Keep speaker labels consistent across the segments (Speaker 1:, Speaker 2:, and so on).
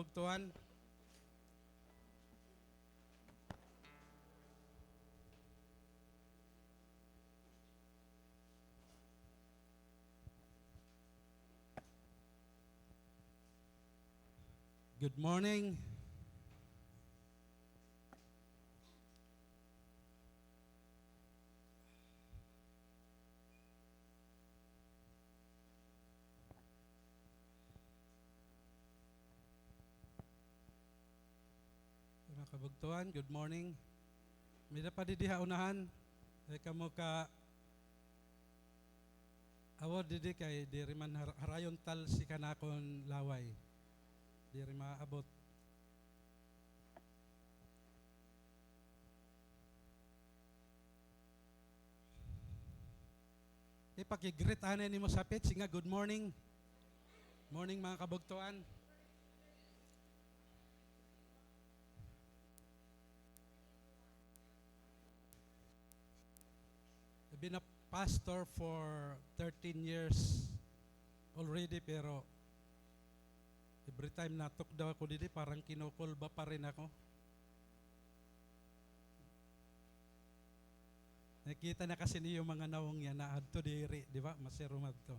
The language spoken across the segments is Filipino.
Speaker 1: kabugtuhan. Good morning. Mga kabugtuhan, good morning. May pa di diha unahan. Kamo ka awod didi kay diri man harayon tal si kanakon laway. Diri maabot. Ipakigreet anay nimo sa pit singa good morning. Morning mga kabugtuhan. I've been a pastor for 13 years already, pero every time natok daw ako dito, parang kinukulba pa rin ako. Nakita na kasi niyo mga nawong yan na adto diri, di ba? Masirumad to.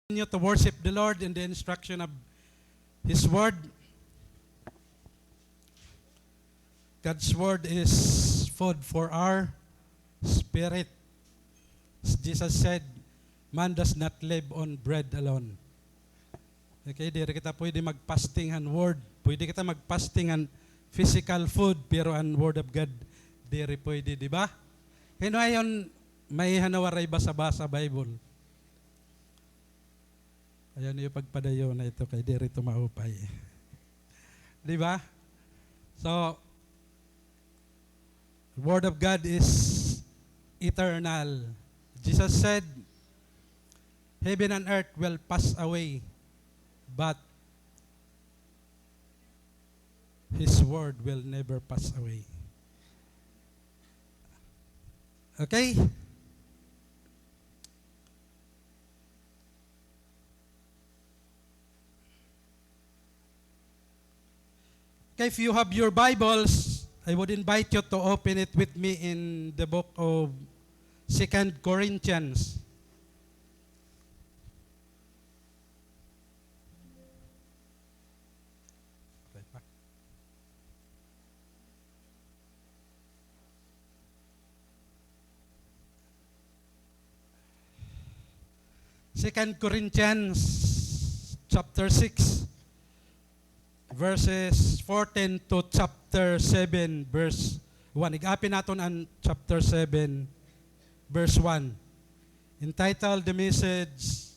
Speaker 1: Continue to worship the Lord in the instruction of His Word. God's Word is food for our spirit. As Jesus said, man does not live on bread alone. Okay, diri kita pwede mag-fasting ang Word. Pwede kita mag-fasting ang physical food, pero ang Word of God, diri pwede, di ba? Hino ayon, may hanawaray basa-basa Bible. Ayan yung pagpadayo na ito kay diri tumaupay. Di ba? So, the Word of God is eternal. Jesus said, heaven and earth will pass away, but His Word will never pass away. Okay? Okay, if you have your Bibles, I would invite you to open it with me in the book of 2 Corinthians. Second Corinthians chapter 6 verses 14 to chapter 7 verse 1. Igapin natin ang chapter 7 verse 1. Entitled the message,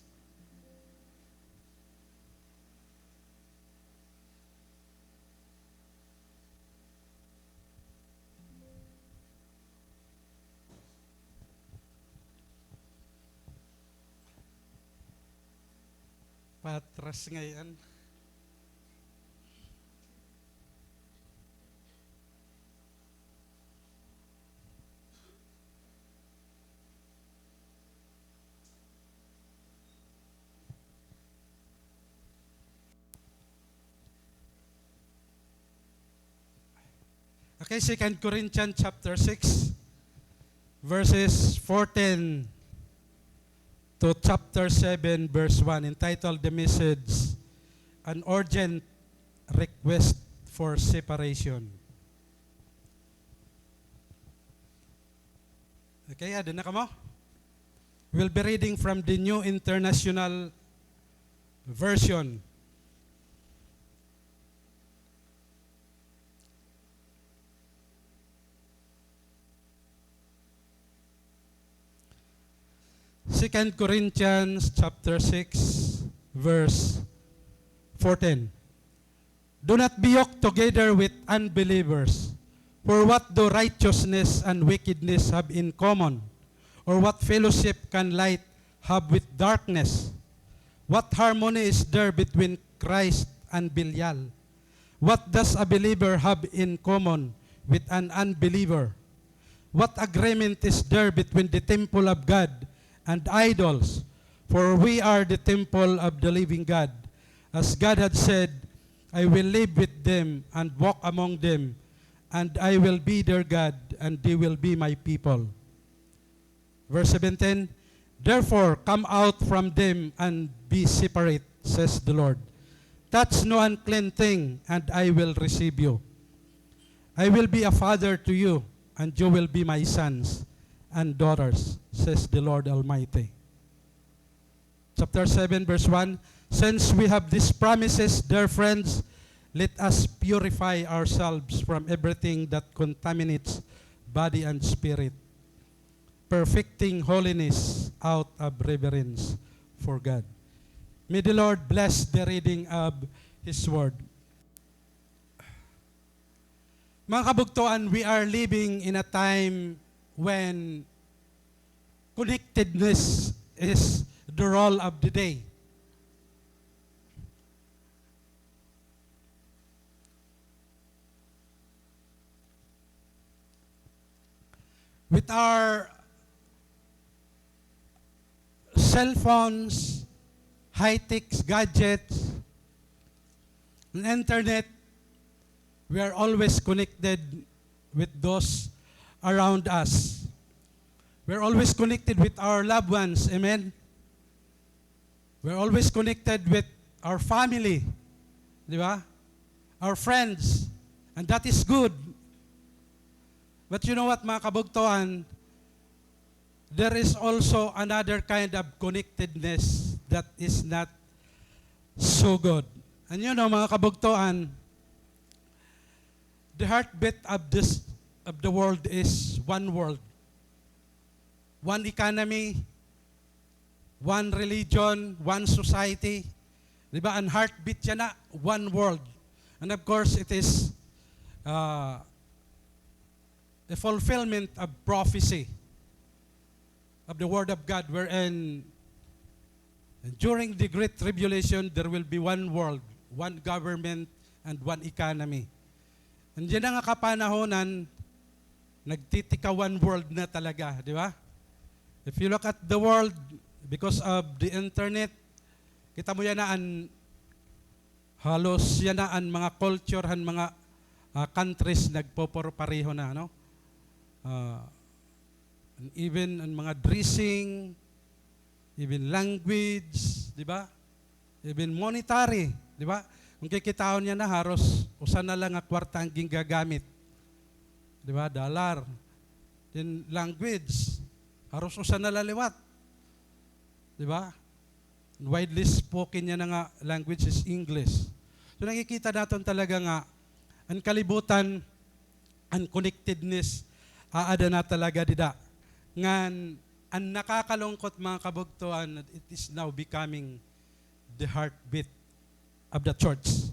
Speaker 1: patras ngayon. Okay, 2 Corinthians chapter 6 verses 14 to chapter 7 verse 1, entitled the message, an urgent request for separation. Okay, adin na kamo? We'll be reading from the New International Version. Second Corinthians chapter 6 verse 14. Do not be yoked together with unbelievers. For what do righteousness and wickedness have in common? Or what fellowship can light have with darkness? What harmony is there between Christ and Belial? What does a believer have in common with an unbeliever? What agreement is there between the temple of God and idols, for we are the temple of the living God. As God had said, I will live with them and walk among them, and I will be their God, and they will be my people. Verse 17, therefore come out from them and be separate, says the Lord. Touch no unclean thing, and I will receive you. I will be a father to you, and you will be my sons and daughters, says the Lord Almighty. Chapter 7, verse 1, since we have these promises, dear friends, let us purify ourselves from everything that contaminates body and spirit, perfecting holiness out of reverence for God. May the Lord bless the reading of His Word. Mga kabugtuan, we are living in a time when connectedness is the role of the day. With our cell phones, high-tech gadgets, and internet, we are always connected with those around us. We're always connected with our loved ones, amen? We're always connected with our family, di ba? Our friends, and that is good. But you know what, mga kabugtuan, there is also another kind of connectedness that is not so good. And you know, mga kabugtuan, the heartbeat of the world is one world, one economy, one religion, one society. Di ba? Ang heartbeat yan na, one world. And of course, it is a fulfillment of prophecy of the Word of God, wherein during the Great Tribulation, there will be one world, one government, and one economy. And yan ang kapanahonan, nagtitika one world na talaga, di ba? If you look at the world, because of the internet, kita mo yan na halos yan na mga culture, mga countries nagpopareho na, no? And even ang mga dressing, even language, di ba? Even monetary, di ba? Kung kikitaon niya na haros, usan na lang ang kwarta ang gagamit. Di ba? Dollar. Then language, haros usan na laliwat. Di ba? Widely spoken niya na nga language is English. So nakikita natin talaga nga, ang kalibutan, ang connectedness, aada na talaga dida. Ngan, ang nakakalungkot mga kabugtuan, it is now becoming the heartbeat of the church.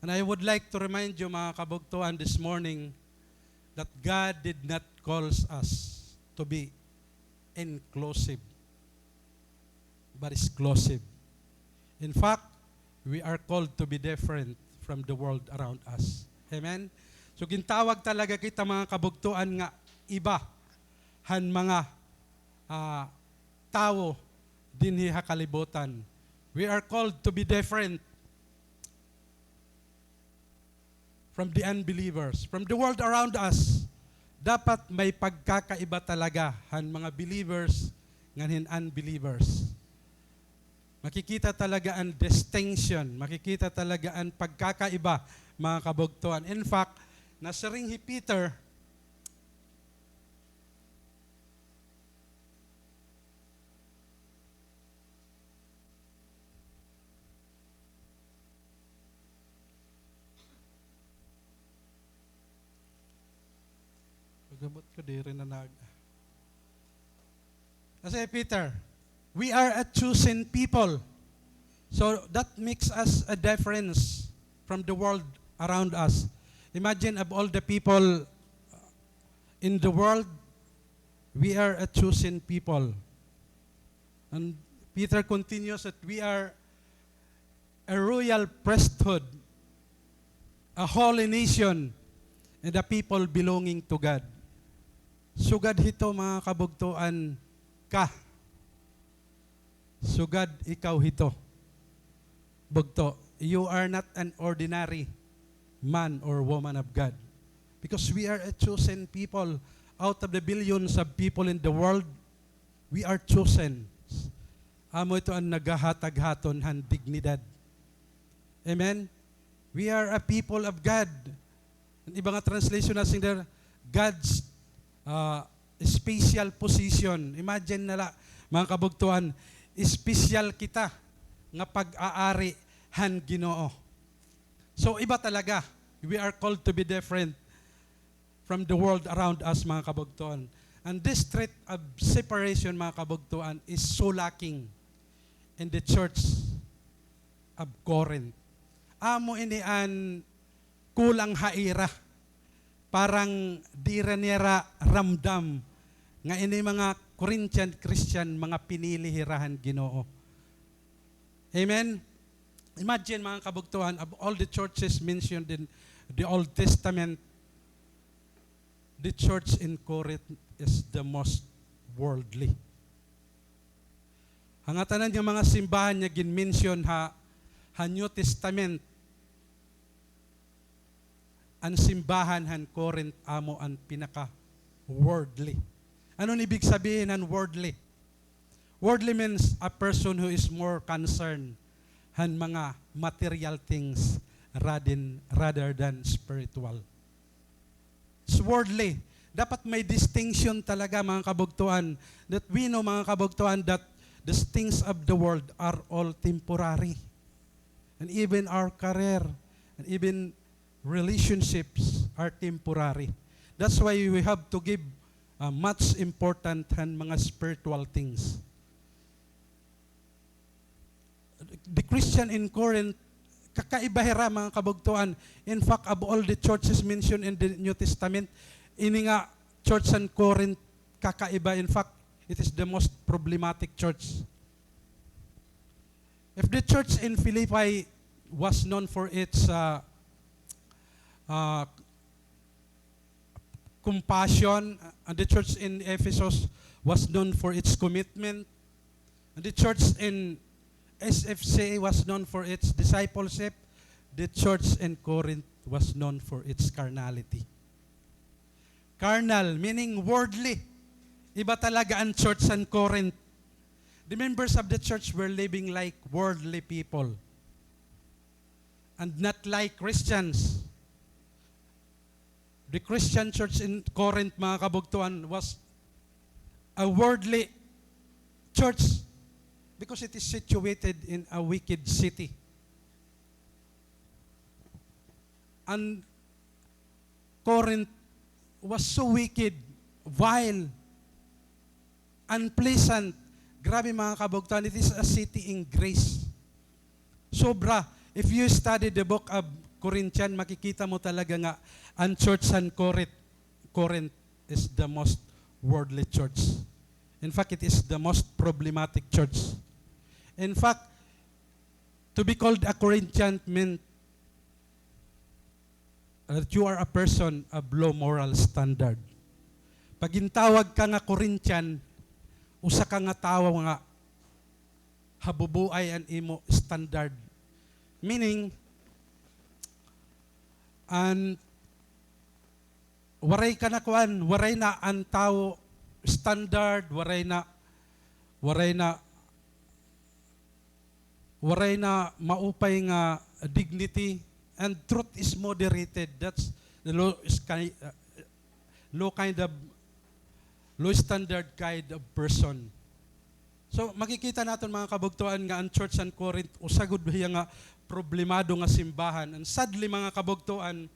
Speaker 1: And I would like to remind you mga kabugtuan this morning that God did not call us to be inclusive, but exclusive. In fact, we are called to be different from the world around us. Amen? So gintawag talaga kita mga kabugtuan nga iba han mga tao dinhi ha kalibutan. We are called to be different from the unbelievers, from the world around us. Dapat may pagkakaiba talaga han mga believers nganhin unbelievers. Makikita talaga ang distinction, makikita talaga ang pagkakaiba mga kabugtuan. In fact, nasa ring hi Peter, pagamot ko di rin na kasi Peter, we are a chosen people. So that makes us a difference from the world around us. Imagine of all the people in the world, we are a chosen people. And Peter continues that we are a royal priesthood, a holy nation, and a people belonging to God. Sugad hito mga kabugtuan ka Sugad ikaw hito. Bugto, you are not an ordinary man or woman of God. Because we are a chosen people. Out of the billions of people in the world, we are chosen. Amo ito ang nagahatag-haton han dignidad. Amen? We are a people of God. Ang ibang translation na sing there, God's special position. Imagine nala, mga kabugtuan, special kita nga pag-aari han Ginoo. So iba talaga. We are called to be different from the world around us, mga kabugtuan. And this trait of separation, mga kabugtuan, is so lacking in the church of Corinth. Amo ini an kulang haira. Parang di nira ramdam nga ini mga Corinthian Christian mga pinili hirahan Ginoo. Amen? Imagine, mga kabugtuhan, of all the churches mentioned in the Old Testament, the church in Corinth is the most worldly. Hangatanan yung mga simbahan niya gin-mention ha New Testament, ang simbahan han Corinth amo ang pinaka-worldly. Ano ibig sabihin ng worldly? Worldly means a person who is more concerned han mga material things rather than spiritual. It's worldly. Dapat may distinction talaga, mga kabugtuan, that we know, mga kabugtuan, that the things of the world are all temporary. And even our career, and even relationships are temporary. That's why we have to give much important han mga spiritual things. The Christian in Corinth, kakaibahira, mga kabugtuan. In fact, of all the churches mentioned in the New Testament, ini nga church in Corinth kakaiba. In fact, it is the most problematic church. If the church in Philippi was known for its compassion, and the church in Ephesus was known for its commitment, and the church in SFCA was known for its discipleship, the church in Corinth was known for its carnality. Carnal, meaning worldly. Iba talaga ang church in Corinth. The members of the church were living like worldly people and not like Christians. The Christian church in Corinth, mga kabugtuan, was a worldly church because it is situated in a wicked city. And Corinth was so wicked, vile, unpleasant. Grabe, mga kabugtuan, it is a city in grace. Sobra. If you study the book of Corinthians, makikita mo talaga nga ang church in Corinth is the most worldly church. In fact, it is the most problematic church. In fact, to be called a Corinthian meant that you are a person of low moral standard. Pag intawag ka nga Corinthian, usa ka nga tawo nga habubuay ang imo standard. Meaning, and waray ka na kuan, waray na ang tao standard, waray na maupay nga dignity, and truth is moderated. That's the low standard kind of person. So makikita natin, mga kabugtuan, nga ang church in Corinth usagod biya nga problemado nga simbahan. And sadly, mga kabugtuan,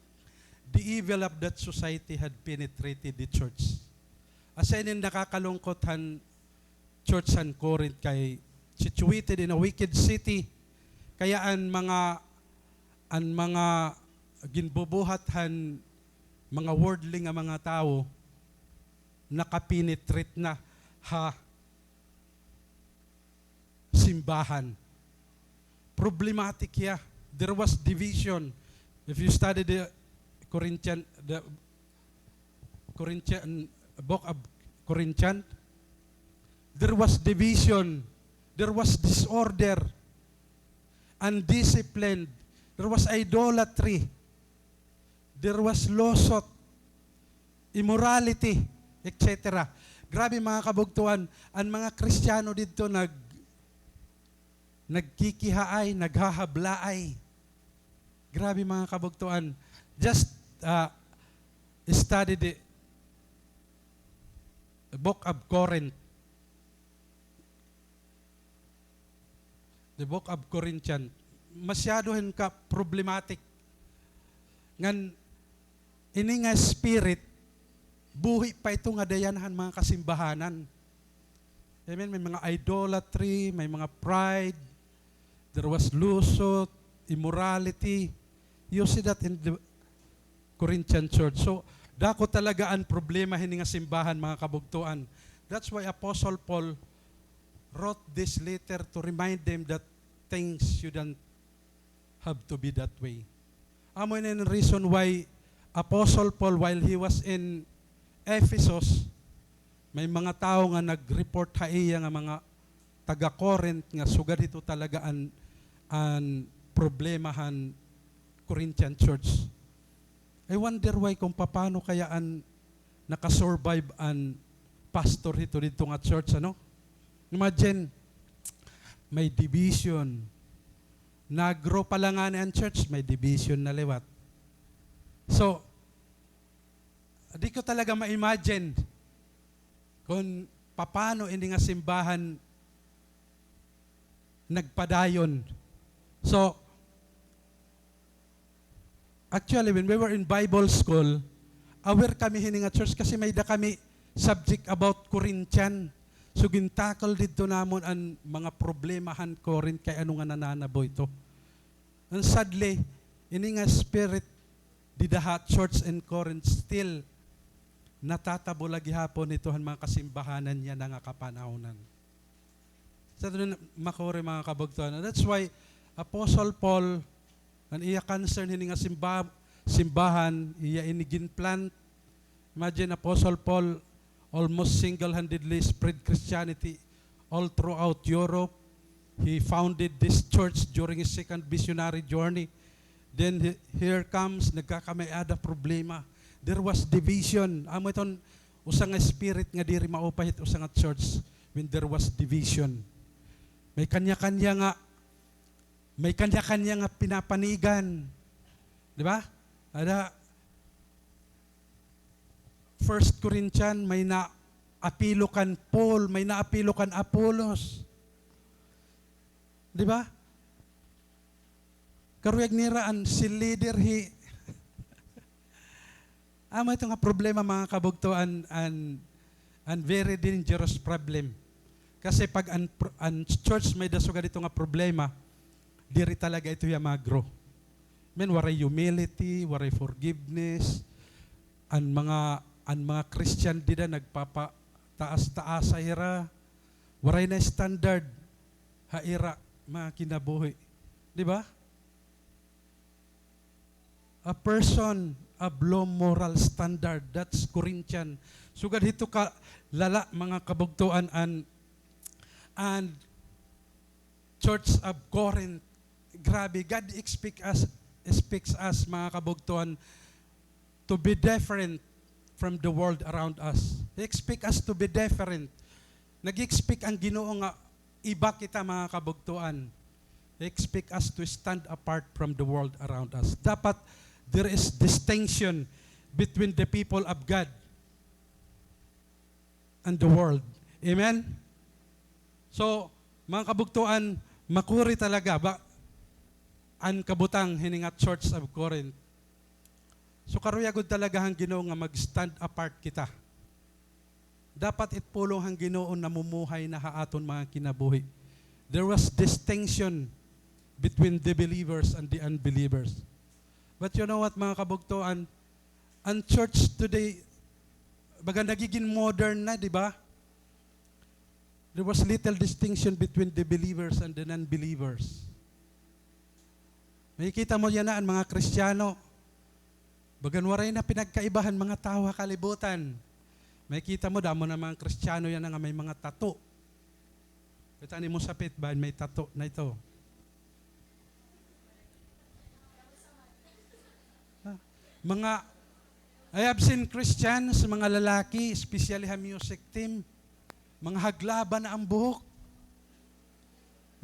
Speaker 1: the evil of that society had penetrated the church. Asa inin nakakalungkot han church in Corinth kay situated in a wicked city. Kaya ang mga ginbubuhat han mga worldly nga mga tao nakapenetrate na simbahan. Problematic ya. There was division. If you study the book of Corinthians, there was division There was disorder, undisciplined. There was idolatry. There was lawsuit, immorality, etc. Grabe mga kabugtuan, ang mga Kristiyano dito nagkikihaay, naghahablaay. Grabe mga kabugtuan. Just study the book of Corinth. The book of Corinthians. Masyadohin ka problematic. Ngan, ini nga spirit, buhi pa ito nga dayanhan mga kasimbahanan. Amen? May mga idolatry, may mga pride, there was lawsuit, immorality. You see that in the Corinthian church. So, dako talaga ang problema hini nga simbahan mga kabugtuan. That's why Apostle Paul wrote this letter to remind them that things shouldn't have to be that way. Amo yun yung reason why Apostle Paul, while he was in Ephesus, may mga tao nga nag-report haiya nga mga taga-Corinth nga sugad ito talaga ang problemahan Corinthian church. I wonder why kung paano kaya nakasurvive ang pastor dito nga church, ano? Imagine, may division. Nag-grow pa lang nga ang church, may division na lewat. So, di ko talaga ma-imagine kung paano hindi nga simbahan nagpadayon. So, actually, when we were in Bible school, aware kami hini nga church kasi may da kami subject about Corinthian. So, gintakal dito namon ang mga problemahan Corinth kay ano nga nananabo ito. And sadly, ini nga spirit di daha church in Corinth still natatabo lagi hapon ito ang mga kasimbahanan niya na nga kapanahonan. Sa ito makore mga kabugtuan. That's why Apostle Paul, ang iya concern hini nga simbahan, iya inigin plant. Imagine Apostle Paul almost single-handedly spread Christianity all throughout Europe. He founded this church during his second missionary journey. Then here comes, nagkakamay-ada problema. There was division. Amo iton, usang nga spirit nga diri maupahit usang nga church when there was division. May kanya-kanya nga pinapanigan. Di ba? Ada, 1 Corinthians, may naapilo kan Paul, may naapilo kan Apollos. Di ba? Karuyag niraan, si leader amo ito nga problema mga kabugtuan and very dangerous problem. Kasi pag ang church may dasugad ito nga problema, diri talaga ito yung magro. Waray humility, waray forgiveness, ang mga Christian dida nagpapataas-taas sa ira, waray na standard haira mga kinabuhi. Di ba? A person of low moral standard, that's Corinthian. Sugad hito ka lala mga kabugtuan and Church of Corinth. Grabe, God speaks us mga kabugtuan to be different from the world around us. He expect us to be different. Nag-expect ang Ginoo nga iba kita mga kabugtuan. He expect us to stand apart from the world around us. Dapat there is distinction between the people of God and the world. Amen? So, mga kabugtuan, makuri talaga ba ang kabutang hiningat Church of Corinth. So karuyagod talaga hang Ginoo nga mag-stand apart kita. Dapat itpulong hang Ginoo namumuhay na haaton mga kinabuhi. There was distinction between the believers and the unbelievers. But you know what mga kabugtuan, ang church today, baga nagiging modern na, di ba? There was little distinction between the believers and the non-believers. Makikita mo yan na ang mga Kristiyano, bagan waray na pinagkaibahan mga tao kalibutan. Makikita mo, damo na mga Kristiyano yan nga may mga tattoo. Ito ani mo sapit ba may tato na ito. Mga I have seen Christians, mga lalaki, especially ha music team, mga haglaba na ang buhok.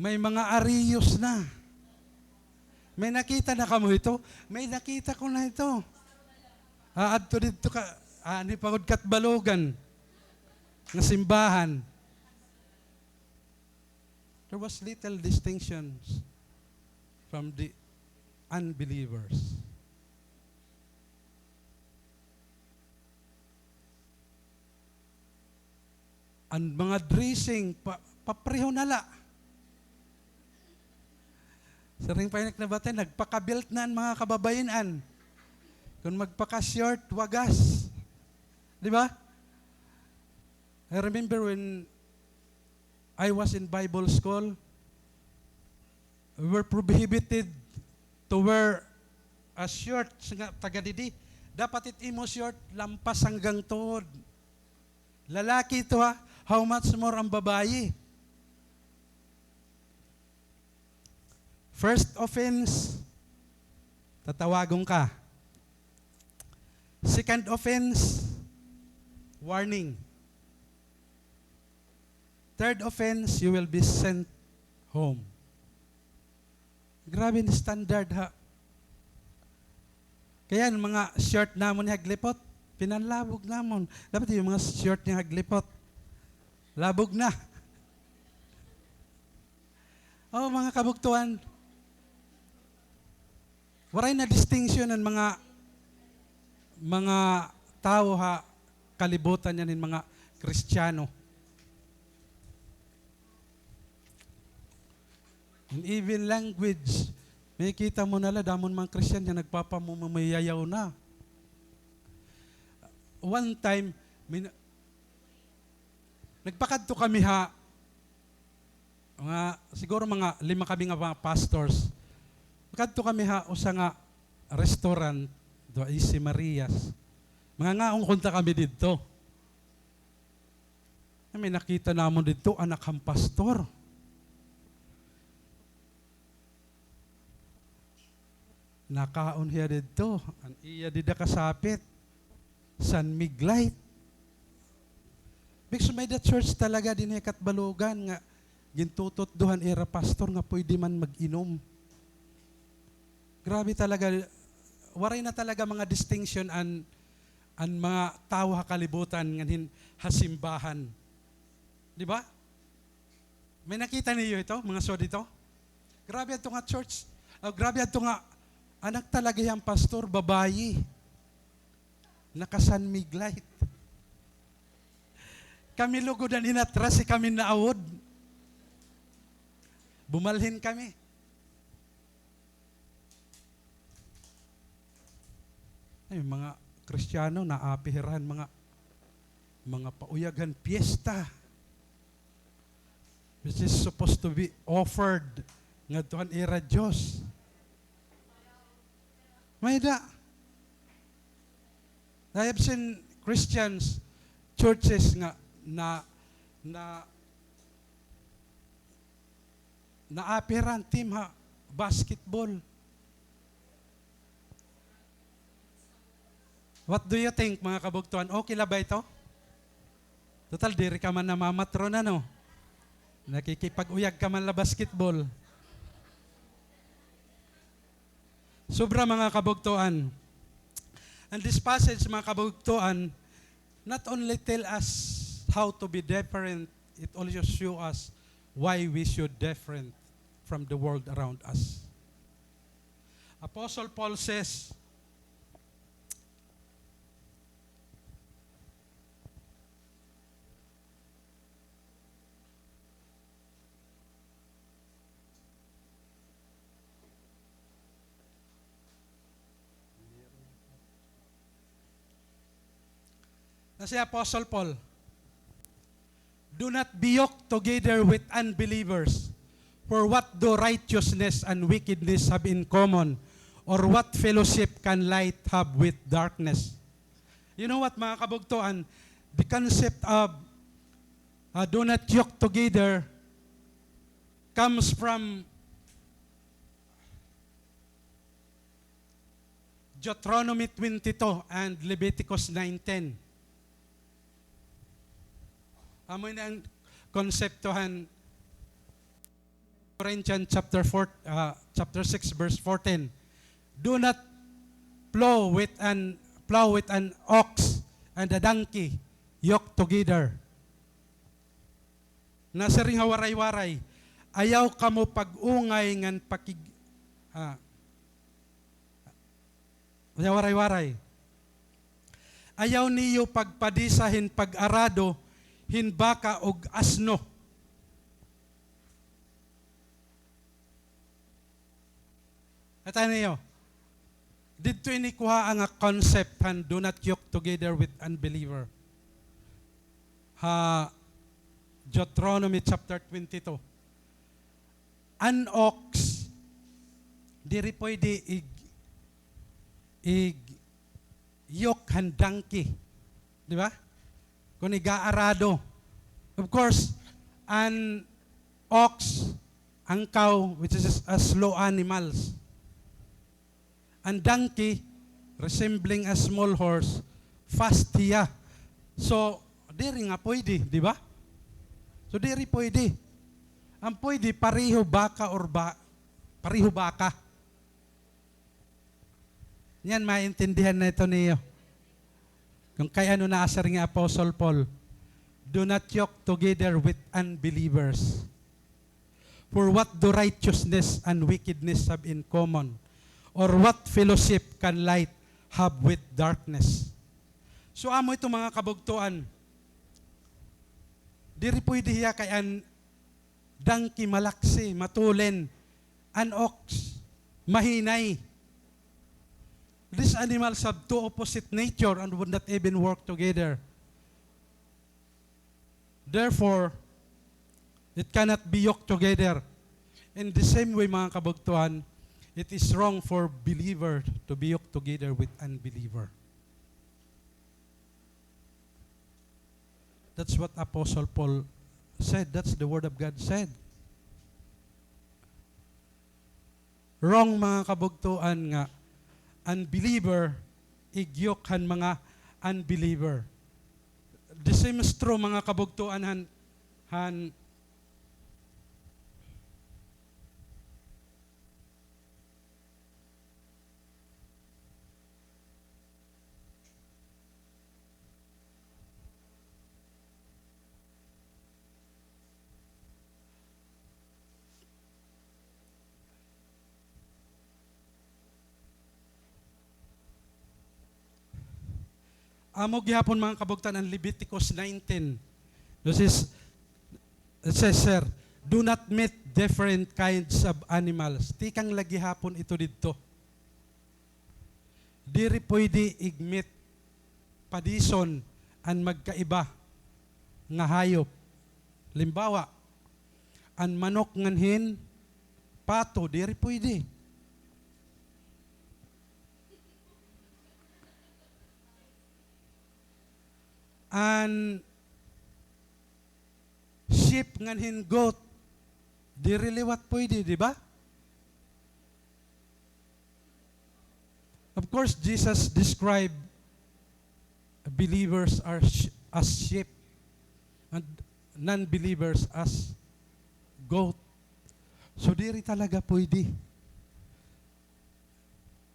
Speaker 1: May mga ariyos na. May nakita na kamo ito? May nakita ko na ito. Adto dito ka, ni pagod kat balogan ng simbahan. There was little distinctions from the unbelievers. Ang mga dressing, papreho nala. Sa ring painak na batay, nagpaka-belt na ang mga kababayanan. Kung magpaka-short, wagas. Di ba? I remember when I was in Bible school, we were prohibited to wear a shirt nga taga-didi. Dapat imo short, lampas hanggang tuhod. Lalaki ito ha, how much more ang babae? First offense, tatawagong ka. Second offense, warning. Third offense, you will be sent home. Grabe ni standard ha. Kaya mga short namon ni haglipot, pinanlabog namon. Dapat yung mga short ni haglipot, labog na. Oh, mga kabugtuan, waray na distinction ng mga tao ha, kalibutan yan ng mga Kristiyano. In even language, may kita mo nala, damon mga Kristiyan na nagpapamamayayaw na. One time, nagpakadto kami ha, siguro mga 5 kami nga mga pastors. Nagpakadto kami ha, usa nga restaurant, do Easy Marias. Mga ngaong kunta kami dito. May nakita namon dito, anak ang pastor. Nakaon hiya dito, ang iya dida kasapit, San Miglite. Because may the church talaga din katbalugan nga, gintutot duhan era pastor nga pwede man mag-inom. Grabe talaga, waray na talaga mga distinction an mga tao kalibutan nganin hasimbahan. Di ba? May nakita niyo ito, mga so dito? Grabe ito nga church. Grabe ito nga, anak talaga yung pastor, babayi. Naka-San Miglite. Kami lugodan inatras, kami naawod. Bumalhin kami. Ay, mga Kristiyano naapihirahan mga pauyagan piyesta which is supposed to be offered ngadtuhan era Dios. May da. I have seen Christians churches nga naapiran team ha basketball. What do you think, mga kabugtuan? Okay la ba ito? Total, diri ka man namamatro na, no? Nakikipag-uyag ka man la basketball. Sobra, mga kabugtuan. And this passage, mga kabugtuan, not only tell us how to be different, it also show us why we should different from the world around us. Apostle Paul says, na si Apostle Paul, do not be yoked together with unbelievers, for what do righteousness and wickedness have in common, or what fellowship can light have with darkness? You know what, mga kabugtuan, the concept of do not yoke together comes from Deuteronomy 22 and Leviticus 9:10. Amoy na ang konseptuhan Corinthians chapter 6 verse 14. Do not plow with an ox and a donkey yoked together. Nasa ring hawaray-waray, ayaw kamo pag-ungay ngan waray-waray. Ayaw niyo pagpadisahin pag-arado, hinbaka og asno. At ano niyo? Dito inikuha ang concept and do not yoke together with unbeliever. Deuteronomy chapter 22. An ox, diri pwede yoke han donkey. Di ba? Kung igaarado. Of course, an ox, ang cow, which is a slow animals. An donkey, resembling a small horse, fast hiya. So, diri nga pwede, di ba? So, diri pwede. Ang pwede, pareho baka or pareho baka. Yan, maintindihan na ito niyo. Kung kaya ano naasar nga Apostle Paul, do not yoke together with unbelievers. For what do righteousness and wickedness have in common? Or what fellowship can light have with darkness? So amo ito mga kabugtuan. Diri pwede hiya kay an donkey malaksi, matulen, an ox, mahinay. These animals have two opposite nature and would not even work together. Therefore, it cannot be yoked together. In the same way, mga kabugtuan, it is wrong for believer to be yoked together with unbeliever. That's what Apostle Paul said. That's the Word of God said. Wrong mga kabugtuan nga, unbeliever, igyokhan mga unbeliever. The same is true mga kabugtuan han amo gihapon mga kabugtan ang Leviticus 19. It says, sir, do not meet different kinds of animals. Tikang lagi hapon ito dito. Diri pwede igmit padison ang magkaiba nga hayop. Limbawa, ang manok nganhin, pato, diri pwede. An sheep nganhin goat, diri liwat pwede, di ba? Of course, Jesus described believers as sheep and non-believers as goat. So diri talaga pwede.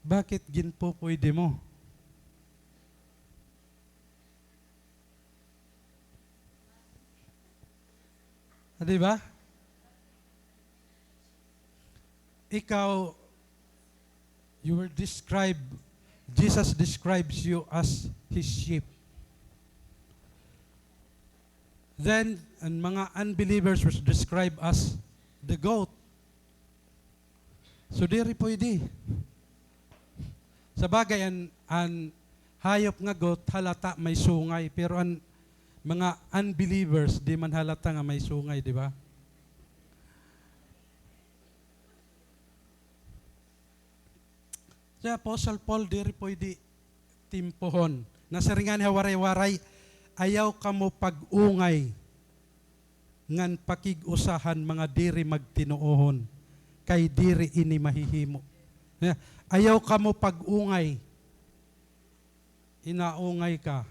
Speaker 1: Bakit ginpo pwede mo? Di ba? Ikaw, Jesus describes you as His sheep. Then, ang mga unbelievers was described as the goat. So, diri pwede. Sa bagay, ang hayop nga goat, halata may sungay. Pero ang mga unbelievers, di man halata nga may sungay, di ba? Sa Apostle Paul, diri pwede timpohon. Nasa ringan hawaray-waray, ayaw ka mo pag-ungay. ngan pakig-usahan mga diri magtinuohon, kay diri ini mahihimo. Ayaw ka mo pag-ungay, inaungay ka.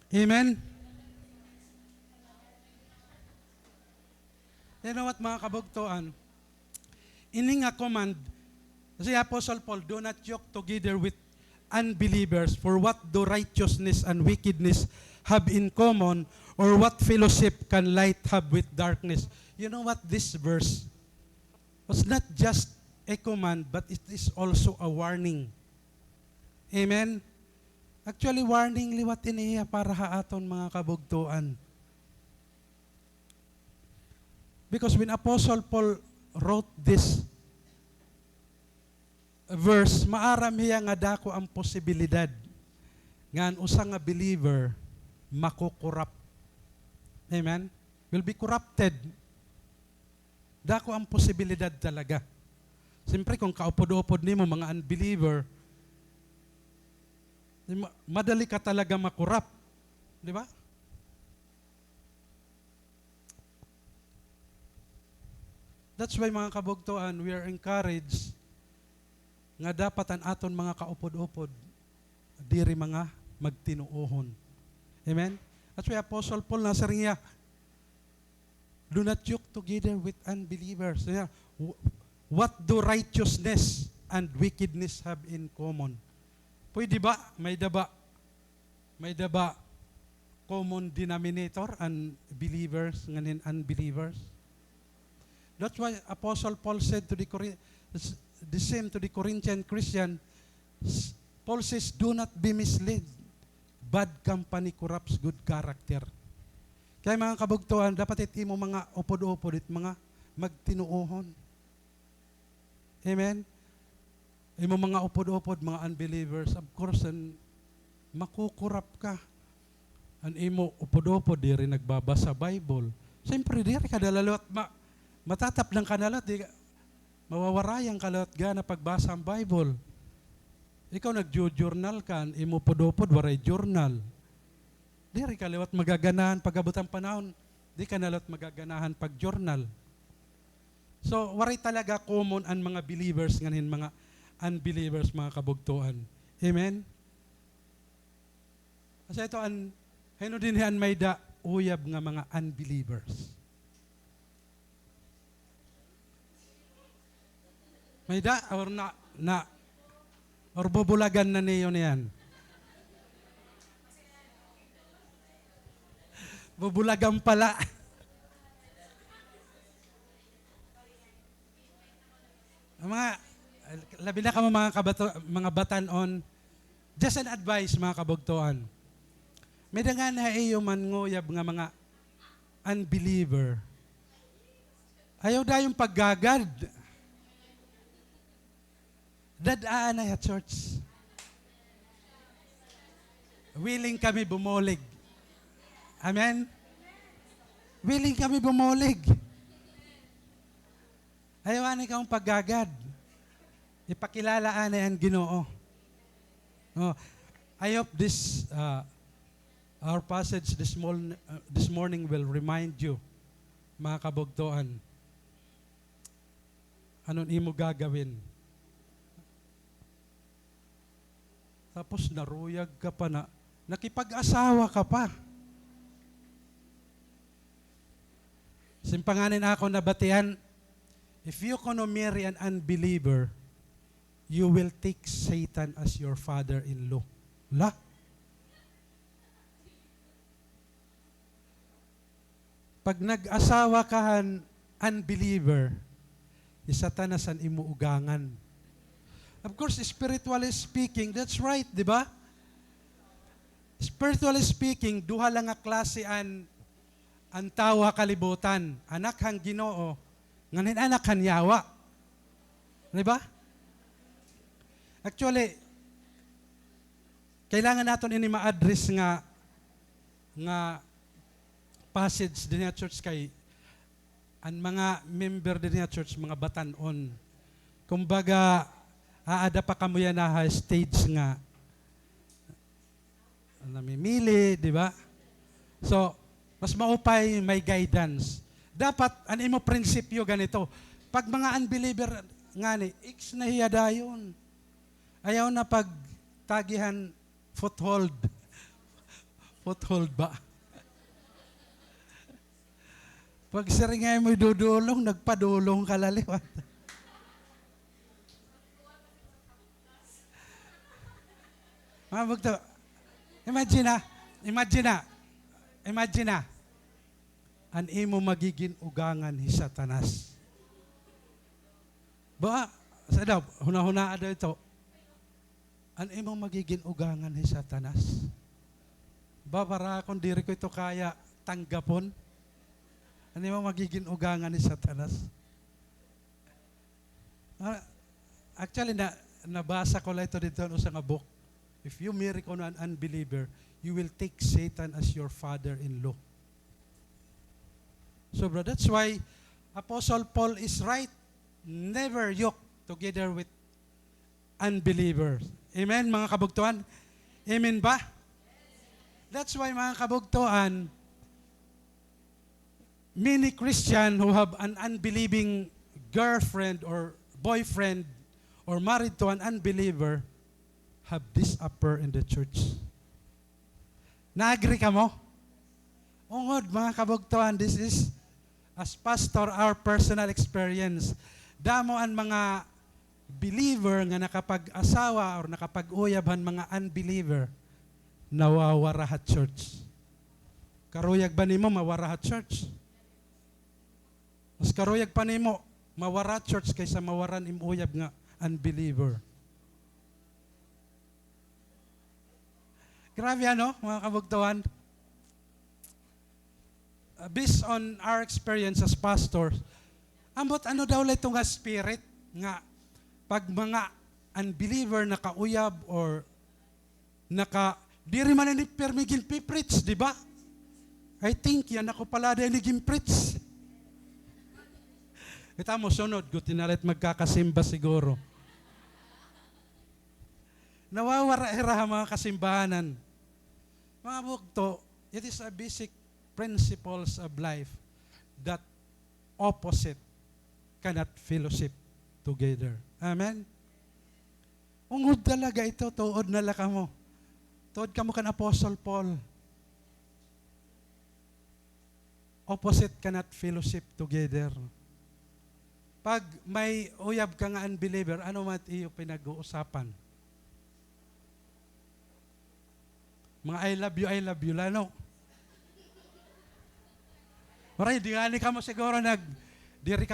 Speaker 1: Amen? You know what, mga kabugtuan? Ini nga command, si Apostle Paul, do not yoke together with unbelievers, for what do righteousness and wickedness have in common, or what fellowship can light have with darkness? You know what, this verse was not just a command, but it is also a warning. Amen? Actually, warning liwat iniya para haaton mga kabugtuan. Because when Apostle Paul wrote this verse, maaram hiya nga dako ang posibilidad nga ang usa nga believer makukurap. Amen? Will be corrupted. Dako ang posibilidad talaga. Siyempre kung kaupod-upod nimo mga unbeliever, madali ka talaga makurap. Di ba? That's why mga kabugtuan, we are encouraged nga dapat ang aton mga kaupod-upod diri mga magtinuohon. Amen? That's why Apostle Paul nasa ringa, do not yoke together with unbelievers. What do righteousness and wickedness have in common? Pwede ba? May daba common denominator and believers nganin unbelievers? That's why Apostle Paul said to the same to the Corinthian Christian. Paul says, do not be misled. Bad company corrupts good character. Kaya mga kabugtuan, dapat iti mo mga upod-upod at mga magtinuohon. Amen? Imo mga upod-upod, mga unbelievers, of course, makukurap ka. Ang imo upod-upod, di rin nagbabasa Bible. Siyempre, di rin kadalalot, matatap ng kanalat, di mawawarayang kalat na pagbasa ang Bible. Ikaw nag-journal ka, imo upod-upod, waray journal. Di rin kaliwat magaganahan pag-abot ang panahon, di kanalat magaganahan pag-journal. So, waray talaga common ang mga believers nganin, mga unbelievers, mga kabugtuan. Amen? Kasi ito, hino din yan may uyab nga mga unbelievers. May or bubulagan na niyo niyan. Bubulagan pala. Labi na ka mga batanon, just an advice mga kabugtuan. May nga na iyo man nguyab nga mga unbeliever. Ayaw dayong paggagad. Dadaan na ya church. Willing kami bumulig. Amen? Willing kami bumulig. Ayaw kang paggagad. Ipakilalaan na yan Ginoo. Oh, I hope this our passage this morning will remind you, mga kabugtuan, anong imo gagawin. Tapos naruyag ka pa na, nakipag-asawa ka pa. Simpanganin ako na batian, if you gonna marry an unbeliever, you will take Satan as your father-in-law. La? Pag nag-asawa ka unbeliever, isatanas ang imuugangan. Of course, spiritually speaking, that's right, di ba? Spiritually speaking, duha lang nga klase ang tawa kalibutan. Anak hang Ginoo, nganin anak han yawa. Di ba? Actually, kailangan natin ini ma-address nga passage din nga church kay ang mga member din nga church, mga batanon. kumbaga, aada pa kamo yan na stage nga, namimili, di ba? So, mas maupay may guidance. Dapat, ano mo prinsipyo ganito, pag mga unbeliever nga ni, na hiya dayon. Ayaw na pag tagihan foothold. Foothold ba? Pag siringay mo dudulong, nagpadulong ka laliwat. Mabugto. Imagine na, an imo magiging ugangan ni Satanas. Ba, sa daw, huna-huna daw ito, an imo magiging ugangan ni Satanas. Ba, para kung diri ko ito kaya tanggapon, an imo magiging ugangan ni Satanas. Actually, nabasa ko lang ito dito sa nga book. If you marry ko an unbeliever, you will take Satan as your father-in-law. So, bro, that's why Apostle Paul is right. Never yoke together with unbelievers. Amen, mga kabugtuan? Amen ba? That's why, mga kabugtuan, many Christians who have an unbelieving girlfriend or boyfriend or married to an unbeliever have this upper in the church. Na-agree ka mo? Ungod, mga kabugtuan, this is, as pastor, our personal experience. Damo ang mga believer nga nakapag-asawa or nakapag-uyabhan mga unbeliever, nawawarahat church. Karuyag ba nimo mawarahat church? Mas karuyag pa nimo mawarat church kaysa mawaran imuyab nga unbeliever. Grabe ano, mga kabugtawan? Based on our experience as pastors, ambot ano daw lang itong spirit nga pag mga unbeliever nakauyab or diri man ni permigin pipreach, di ba? I think yan ako pala dahil naging preach. Kita mo sunod, gutin nalit magkakasimba siguro. Nawawara-ira mga kasimbahanan. Mga bugto, it is a basic principles of life that opposite cannot fellowship together. Amen? Ungod talaga ito, tuod na laka mo. Tuod ka mo kan Apostle Paul. Opposite cannot fellowship together. Pag may uyab ka nga unbeliever, ano mat iyo pinag-uusapan? Mga I love you, lano. Maray, di gani ka mo siguro diri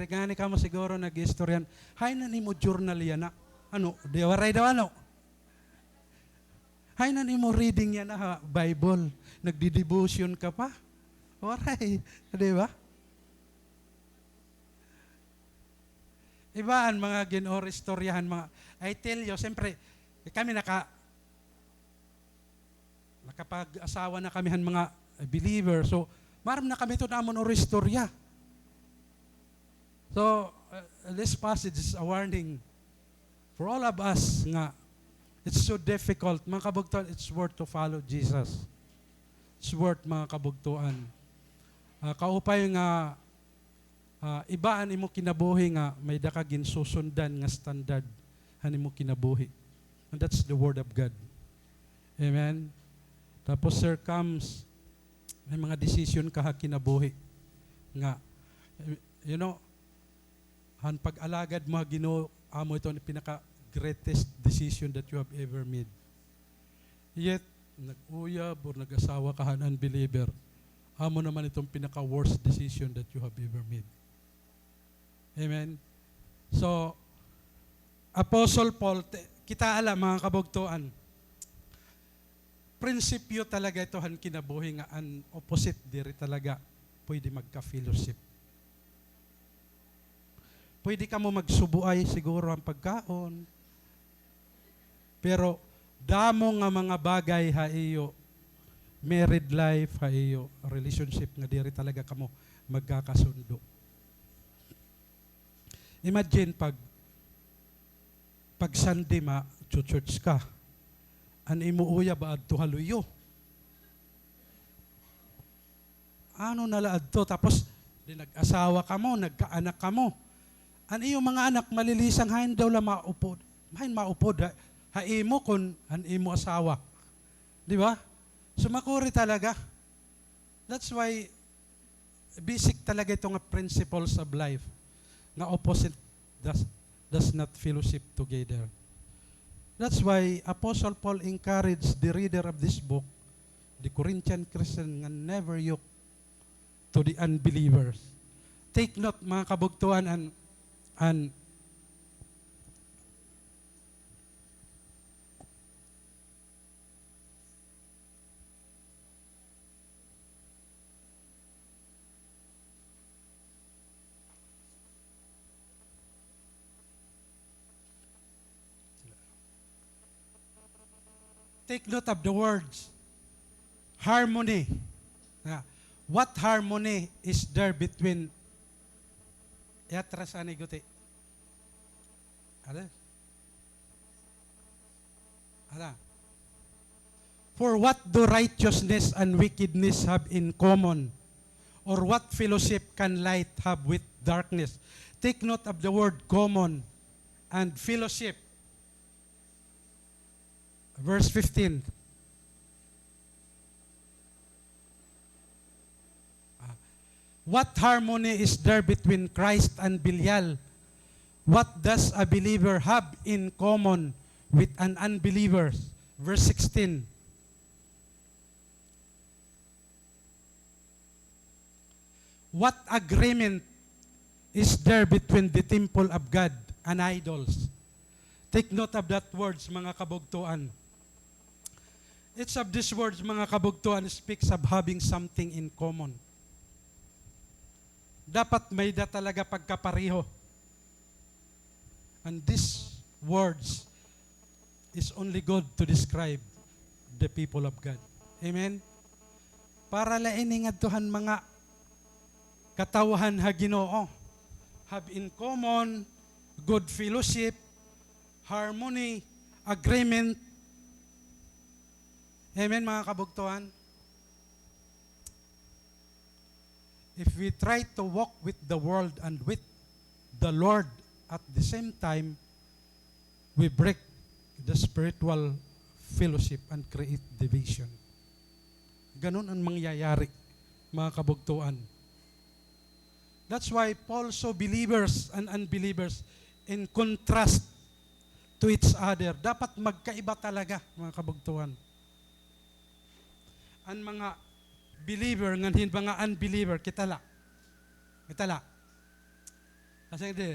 Speaker 1: gani ka mo siguro nag-istoryan. Hay na ni mo journal yan na. Ano, di waray daw ano. Hay na ni mo reading yan na Bible. Nagdi-devotion ka pa. Waray, di ba? Ibaan mga ginor istoryahan mga. I tell you, siyempre, kami nakapag-asawa na kami mga believer. So, maram na kami ito namon or istorya. So, this passage is a warning for all of us nga it's so difficult. Mga kabugtuan, it's worth to follow Jesus. It's worth mga kabugtuan. Kaupay nga ibaan imo kinabuhi nga may dakagin susundan nga standard han imo kinabuhi. And that's the word of God. Amen. Tapos there comes may mga decision ka kinabuhi nga you know han pag-alagad mo Ginoo amo ito ni pinaka greatest decision that you have ever made. Yet nag-uyab or nag-asawa ka han unbeliever. Amo naman itong pinaka worst decision that you have ever made. Amen. So Apostle Paul kita alam mga kabugtuan prinsipyo talaga ito han kinabuhi nga an opposite diri talaga pwede magka-fellowship. Pwede ka mo magsubuay siguro ang pagkaon. Pero damo nga mga bagay ha iyo married life ha iyo relationship nga diri talaga kamo magkakasundo. Imagine pag Sunday church ka, an imuuya ba adto haluyo? Ano nalaad to? Tapos, di nag-asawa ka mo, nagkaanak ka mo. An iyong mga anak malilisang hain daw la maupod. Hain maupod. Haimo kon an imo asawa. Di ba? Sumakuri talaga. That's why basic talaga itong principles of life. Nga opposite does not fellowship together. That's why Apostle Paul encouraged the reader of this book, the Corinthian Christian, nga never yoke to the unbelievers. Take note, mga kabugtuan, and take note of the words harmony. What harmony is there between yatras ani guti? Ala. For what do righteousness and wickedness have in common? Or what fellowship can light have with darkness? Take note of the word common and fellowship. Verse 15. What harmony is there between Christ and Belial? What does a believer have in common with an unbeliever? Verse 16. What agreement is there between the temple of God and idols? Take note of that words, mga kabugtuan. Each of these words, mga kabugtuan, speaks of having something in common. Dapat may talaga pagkapareho. And these words is only good to describe the people of God. Amen? Para laini nga tuhan mga katawahan ha Ginoo, have in common, good fellowship, harmony, agreement. Amen, mga kabugtuan? If we try to walk with the world and with the Lord at the same time, we break the spiritual fellowship and create division. Ganun ang mangyayari, mga kabugtuan. That's why Paul saw believers and unbelievers in contrast to each other. Dapat magkaiba talaga, mga kabugtuan. Ang mga believer nganhin mga unbeliever kitala. Kasi hindi.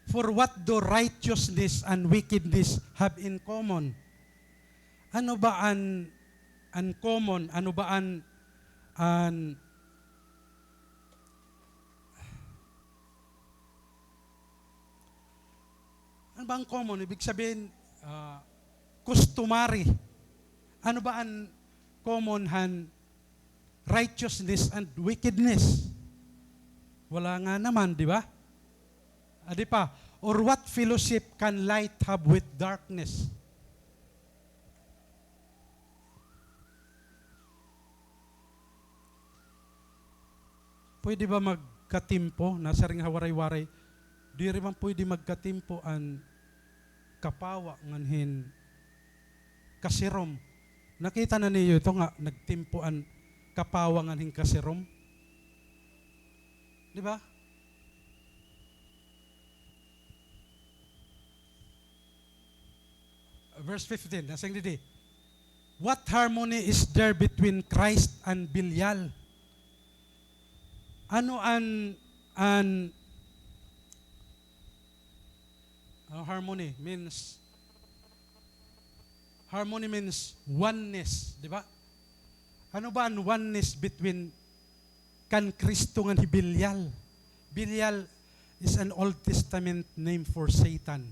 Speaker 1: For what do righteousness and wickedness have in common? Ano ba ang uncommon? Ano ba ang ano ba ang common? Ibig sabihin, customary. Ano ba ang common righteousness and wickedness? Wala nga naman, di ba? Di pa. Or what fellowship can light have with darkness? Pwede ba magkatimpo? Nasa ring hawaray-waray. Di rin man pwede magkatimpo ang kapawa nganhin kasirom. Nakita na niyo ito nga, nagtimpuan kapawa nganhin kasirom. Di ba? Verse 15, nasang didi. What harmony is there between Christ and Belial? Ano harmony means oneness, di ba? Ano ba ang oneness between kan Kristo nga ni Belial? Belial is an Old Testament name for Satan.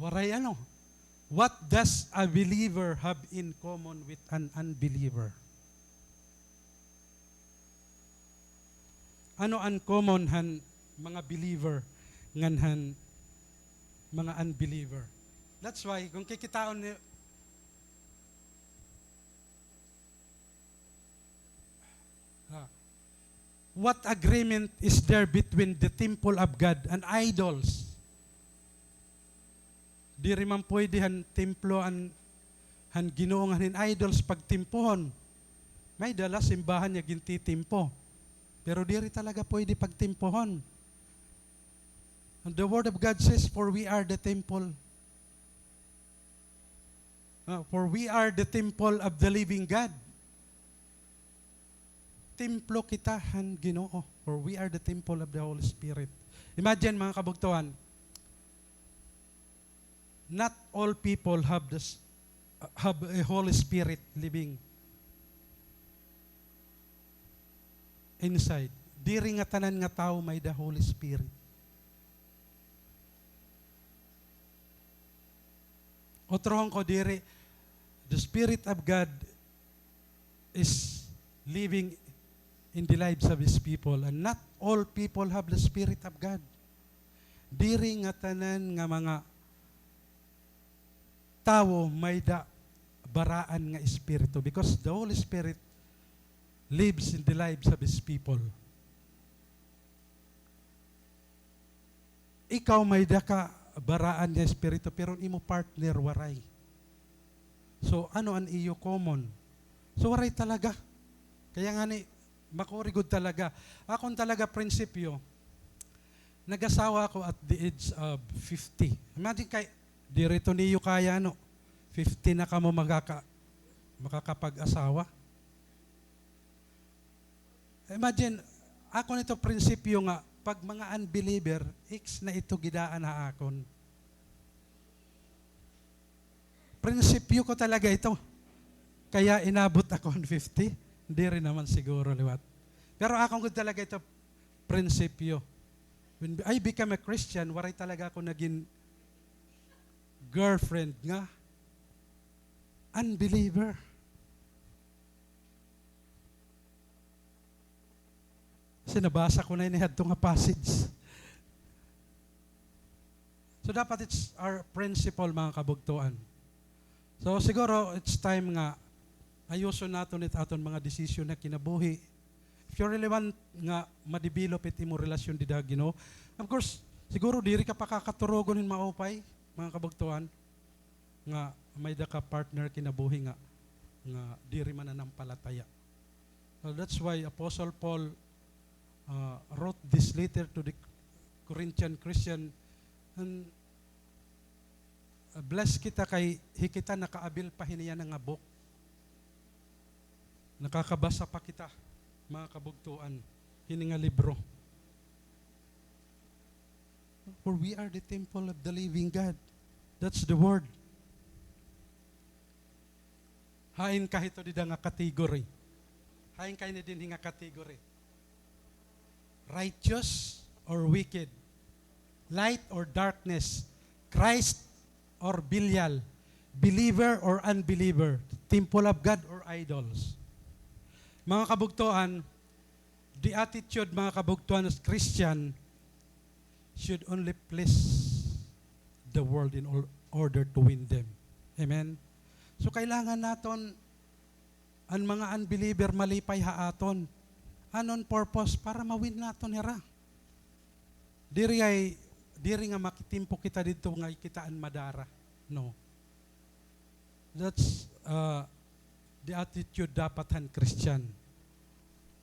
Speaker 1: Waray ano? What does a believer have in common with an unbeliever? ano uncommon han mga believer ngan han mga unbeliever. That's why kung kikitaon ni what agreement is there between the temple of God and idols? Di rin man pwede han templo han Ginoo nga hin idols pagtimpuhon. May dala simbahan niya gintitimpo. Pero di rin talaga pwede pagtimpuhon. And the Word of God says, for we are the temple. For we are the temple of the living God. Templo kita han Ginoo. For we are the temple of the Holy Spirit. Imagine mga kabugtuhan, not all people have a Holy Spirit living inside. Diri nga tanan nga tao may the Holy Spirit. Otrohon ko diri, the Spirit of God is living in the lives of His people, and not all people have the Spirit of God. Diri nga tanan nga mga tao may da baraan nga espiritu, because the Holy Spirit lives in the lives of His people. Ikaw may da ka baraan nga espiritu, pero imo partner waray. So ano ang iyo common? So waray talaga. Kaya nga ni makurigod talaga. Akong talaga prinsipyo, nag-asawa ako at the age of 50. Imagine kay dirito niyo kaya 50 na ka mo makakapag-asawa. Imagine, ako nito prinsipyo nga, pag mga unbeliever, na ito gidaan na akon. Prinsipyo ko talaga ito. Kaya inabot ako ng 50. Hindi rin naman siguro liwat. Pero akong ko talaga ito prinsipyo. When I become a Christian, waray talaga ako naging girlfriend nga unbeliever. Kasi nabasa ko na inihad ito nga passage. So dapat it's our principle mga kabugtuan. So siguro it's time nga ayuso natin aton mga desisyon na kinabuhi. If you really want nga ma-develop it imo relasyon di Ginoo, of course, siguro diri ka pakakaturogon hin maupay mga kabugtuan nga may da ka partner kinabuhi nga diri man nanampalataya. So that's why Apostle Paul wrote this letter to the Corinthian Christian, and bless kita kay hikita nakaabil pa hiniya nga book. Nakakabasa pa kita mga kabugtuan hini nga libro. For we are the temple of the living God. That's the word. Hain kahit ito nga category. Hain kayo na din nga category. Righteous or wicked, light or darkness, Christ or Belial, believer or unbeliever, temple of God or idols. Mga kabugtuan, the attitude mga kabugtuan as Christian should only please the world in order to win them. Amen? So kailangan naton ang mga unbeliever malipay haaton. Anon purpose? Para mawin naton hera. Diri nga makitimpo kita dito nga ikitaan madara. No. That's the attitude dapat han Christian.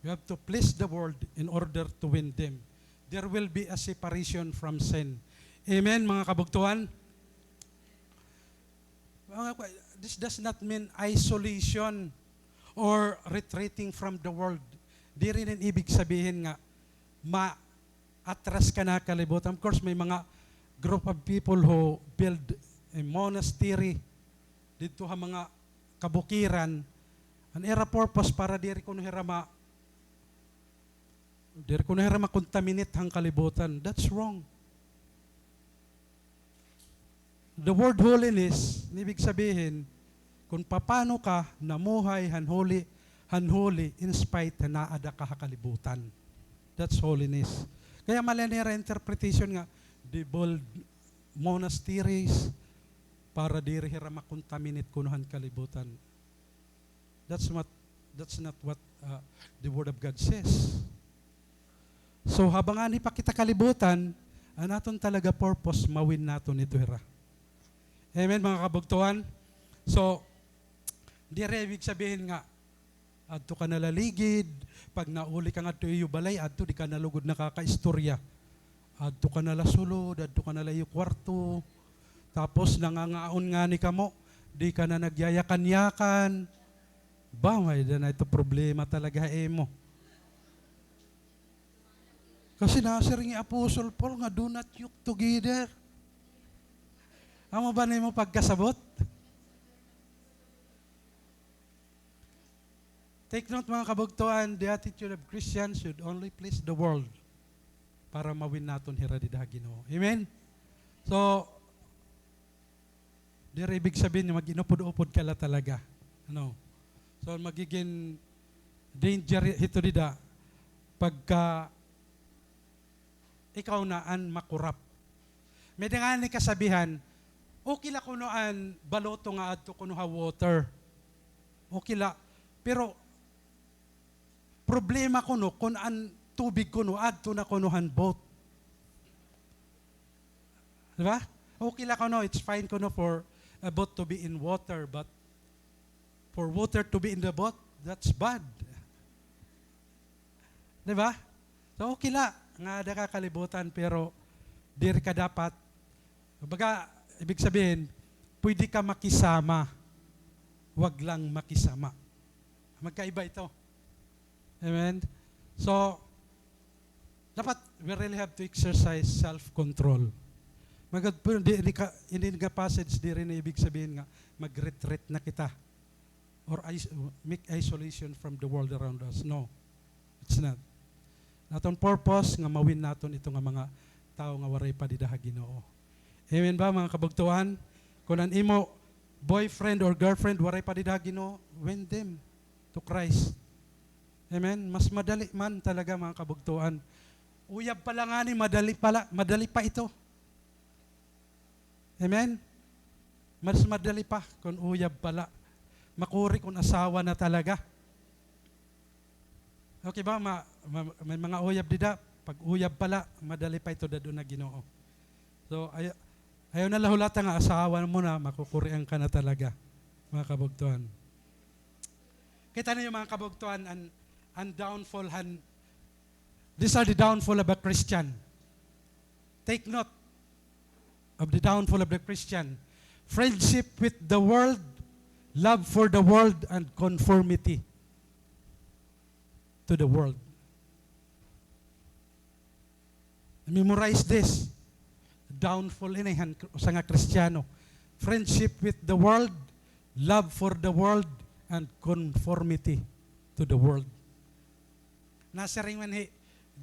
Speaker 1: You have to please the world in order to win them. There will be a separation from sin. Amen, mga kabugtuan? This does not mean isolation or retreating from the world. Di rin ang ibig sabihin nga ma-atras ka na kalibutan. Of course, may mga group of people who build a monastery dito ha mga kabukiran. An era purpose para diri ko hera ma-contaminate hang kalibutan. That's wrong. The word holiness, ibig sabihin, kung paano ka namuhay hanhuli in spite na naada ka kalibutan. That's holiness. Kaya malanera interpretation nga, the bold monasteries, para diri hira makontaminate kunuhan kalibutan. That's not what the Word of God says. So habang ani pa kita kalibutan, ang aton talaga purpose, mawin naton ito hira. Amen mga kabugtuan? So, dire ibig sabihin nga, adto ka nalaligid, pag nauli ka nga ito iyo balay, adto di ka nalugod nakakaistorya. Adto ka nalasulod, adto ka nalayo kwarto, tapos nangangaon nga ni kamo, di ka na nagyayakan-yakan. Ba, may na ito problema talaga mo. Kasi nasir ni Apostle Paul nga, do not yoke together. Amo ba na mo pagkasabot? Take note mga kabugtuan, the attitude of Christians should only please the world para mawin naton hira di Ginoo. Amen? So, dire ibig sabihin mag-inupod-upod ka la talaga. Ano? So, magiging danger ito dida pagka ikaw naan makurap. May nga ni kasabihan, okay la kunoan baloto nga adto kuno ha water. Okay la. Pero problema kuno kun an tubig kuno adto na kunuhan boat. Diba? Okay la kuno, it's fine kuno for a boat to be in water, but for water to be in the boat, that's bad. Diba? So okay la nga ada ka kalibutan, pero diri ka dapat, baga, ibig sabihin, pwede ka makisama, wag lang makisama. Magkaiba ito. Amen? So, dapat, we really have to exercise self-control. Hindi nga passage, di rin na ibig sabihin nga, mag-retreat na kita, or make isolation from the world around us. No, it's not. Naton purpose nga mawin naton ito nga mga tao nga waray pa di Ginoo. Amen ba mga kabugtuan? Kung an imo boyfriend or girlfriend waray pa di Ginoo, win them to Christ. Amen. Mas madali man talaga mga kabugtuan. Uyab pala nga ni madali pa ito. Amen. Mas madali pa kung uyab pala. Makuri kung asawa na talaga. Okay ba? May mga uyab dida. Pag uyab pala, madali pa ito dado na Ginoo. So, ayaw na lahulata nga asawa mo na, makukurian ka na talaga, mga kabugtuan. Kita niyo mga kabugtuan, ang downfall, these are the downfall of a Christian. Take note of the downfall of the Christian. Friendship with the world, love for the world, and conformity to the world. Memorize this. Downfall inihan sa nga Kristiyano. Friendship with the world, love for the world, and conformity to the world. Nasa rin man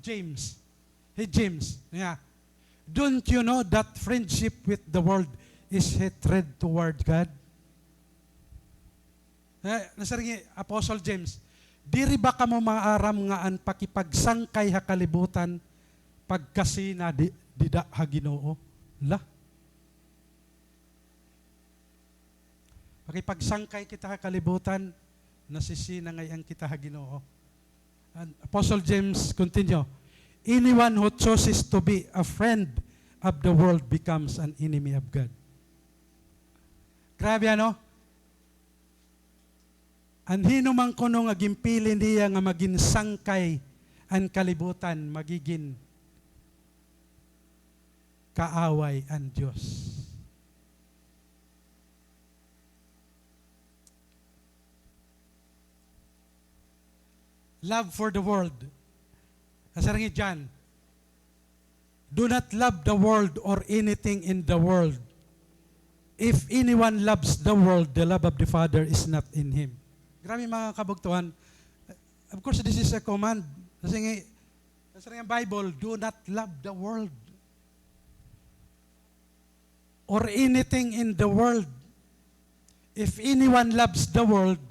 Speaker 1: James. Hey James, yeah. Don't you know that friendship with the world is hatred toward God? Nasa rin Apostle James, diri ba ka mo maaram nga an pakipagsangkay ha kalibutan pagkasina dida ha Ginoo? La. Pakipagsangkay kita ha kalibutan, nasisina ngayon kita ha Ginoo. And Apostle James continue, anyone who chooses to be a friend of the world becomes an enemy of God. Grabe ano? Anhino man kuno nga gimpilin niya nga maging sangkay ang kalibutan, magiging kaaway ang Diyos. Love for the world. Kasarang John, do not love the world or anything in the world. If anyone loves the world, the love of the Father is not in him. Grabe mga kabugtuhan. Of course, this is a command. Kasi nga Bible, do not love the world or anything in the world. If anyone loves the world,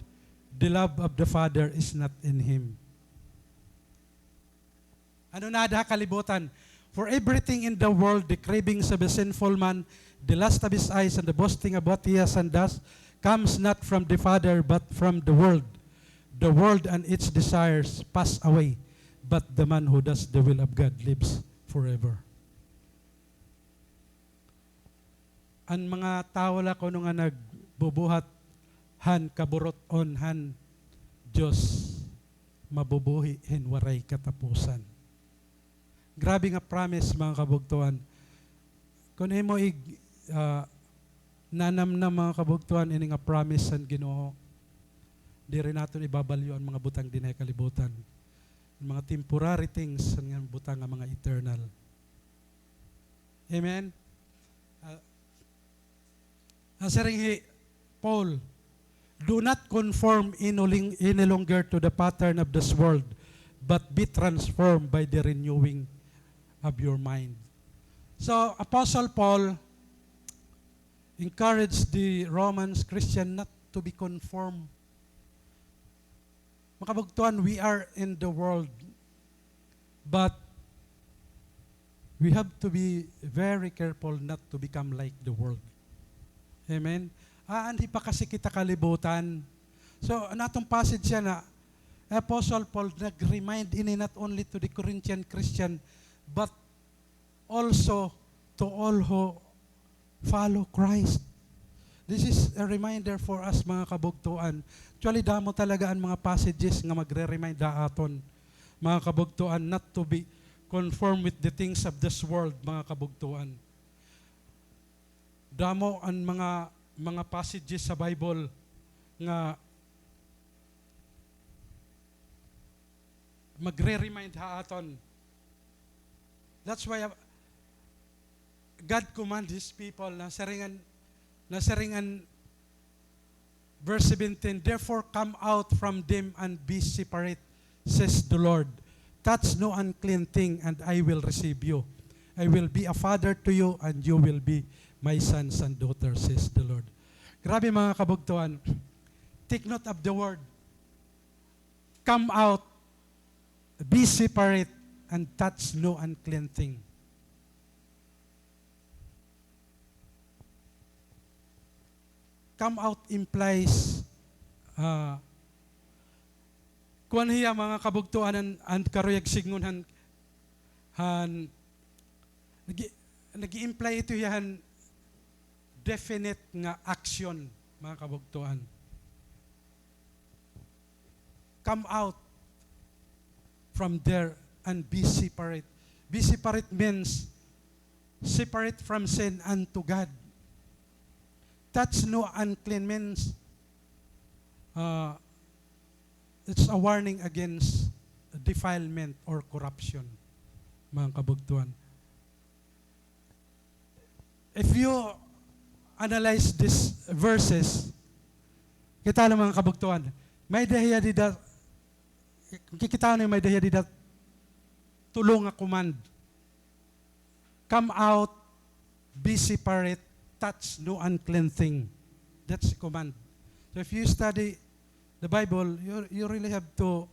Speaker 1: the love of the Father is not in him. Ano na daha kalibutan? For everything in the world, the cravings of a sinful man, the lust of his eyes, and the boasting of what he has and does, comes not from the Father, but from the world. The world and its desires pass away, but the man who does the will of God lives forever. Ang mga tao la ko nga nagbubuhat han kaburot on han Diyos mabubuhi hen waray katapusan. Grabe nga promise mga kabugtuan. Kung imo nanamnam mga kabugtuan ini nga promise san Ginoo, di rin natin ibabalyo ang mga butang dinay kalibutan. Mga temporary things nga butang nga mga eternal. Amen. Saring Paul, do not conform any longer to the pattern of this world, but be transformed by the renewing of your mind. So, Apostle Paul encouraged the Romans Christian not to be conformed. Makabugtuan, we are in the world, but we have to be very careful not to become like the world. Amen? Hindi pa kasi kita kalibutan. So, natong passage siya na Apostle Paul nag-remind ini not only to the Corinthian Christian, but also to all who follow Christ. This is a reminder for us mga kabugtuan. Actually, damo talaga ang mga passages nga magre-remind aton, mga kabugtuan, not to be conformed with the things of this world, mga kabugtuan. Damo ang mga passages sa Bible nga magre-remind aton. That's why God commands His people na saringan verse 17, therefore come out from them and be separate, says the Lord. Touch no unclean thing, and I will receive you. I will be a father to you, and you will be my sons and daughters, says the Lord. Grabe mga kabugtuan. Take note of the word. Come out, be separate, and touch no unclean thing. Come out implies kuan hiya mga kabugtuan and karuyag signon nag-i-imply ito yan definite nga action mga kabugtuan. Come out from there and be separate. Be separate means separate from sin unto God. Touch no unclean means it's a warning against defilement or corruption, mga kabugtuan. If you analyze these verses, kita lang mga kabugtuan, may dahiya dida, kikita na may dahiya dida, tulong nga command. Come out, be separate, touch no unclean thing. That's the command. So if you study the Bible, you really have to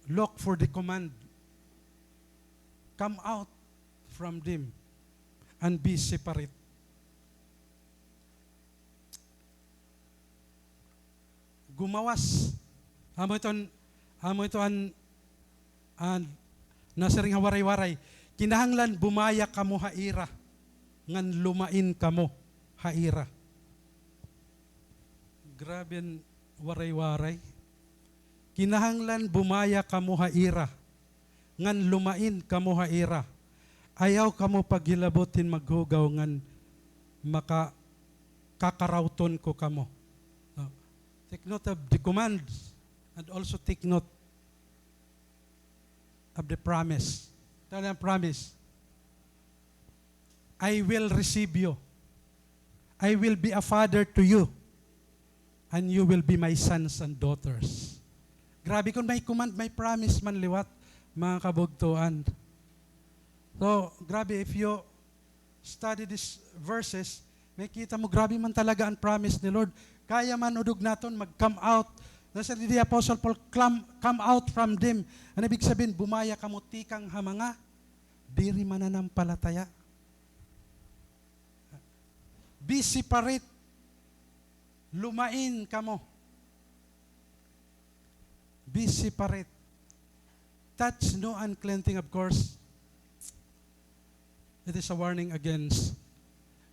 Speaker 1: look for the command. Come out from them and be separate. Gumawas. Amo ito an nasaring hawaray-waray. Kinahanglan bumaya kamo haira. Ngan lumain kamo haira. Grabe ang waray-waray. Kinahanglan bumaya kamo haira. Ngan lumain kamo haira. Ayaw kamo paghilabotin maghugaw ngan kakarauton ko kamo. Take note of the commands and also take note of the promise. Ito ang promise. I will receive you. I will be a father to you. And you will be my sons and daughters. Grabe kung may command, may promise man liwat, mga kabugtuan. So, grabe, if you study these verses, may kita mo, grabe man talaga ang promise ni Lord. Kaya man udog naton mag-come out, That's the Apostle Paul, come out from them. Ano ibig sabihin? Bumaya kamutikang hamanga, diri mananampalataya. Be separate. Lumain kamo. Be separate. Touch no unclean thing, of course. It is a warning against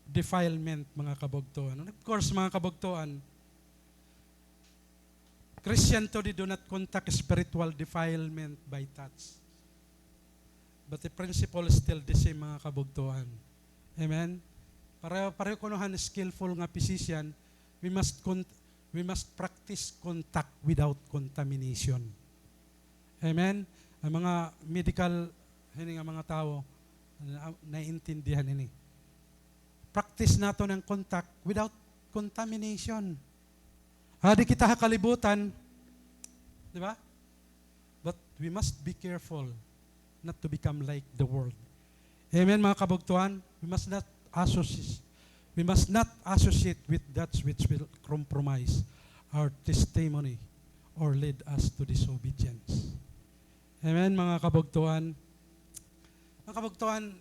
Speaker 1: defilement, mga kabugtuan. Of course, mga kabugtuan, Christian today do not contact spiritual defilement by touch. But the principle is still the same, mga kabugtuan. Amen? Pareho kunuhan skillful nga physician, we must practice contact without contamination. Amen? Ang mga medical nga mga tao, naiintindihan ini. Practice nato ng contact without contamination. Di kita kalibutan, di ba? But we must be careful not to become like the world. Amen, mga kabugtuan? We must not associate with that which will compromise our testimony or lead us to disobedience. Amen, mga kabugtuan? Mga kabugtuan,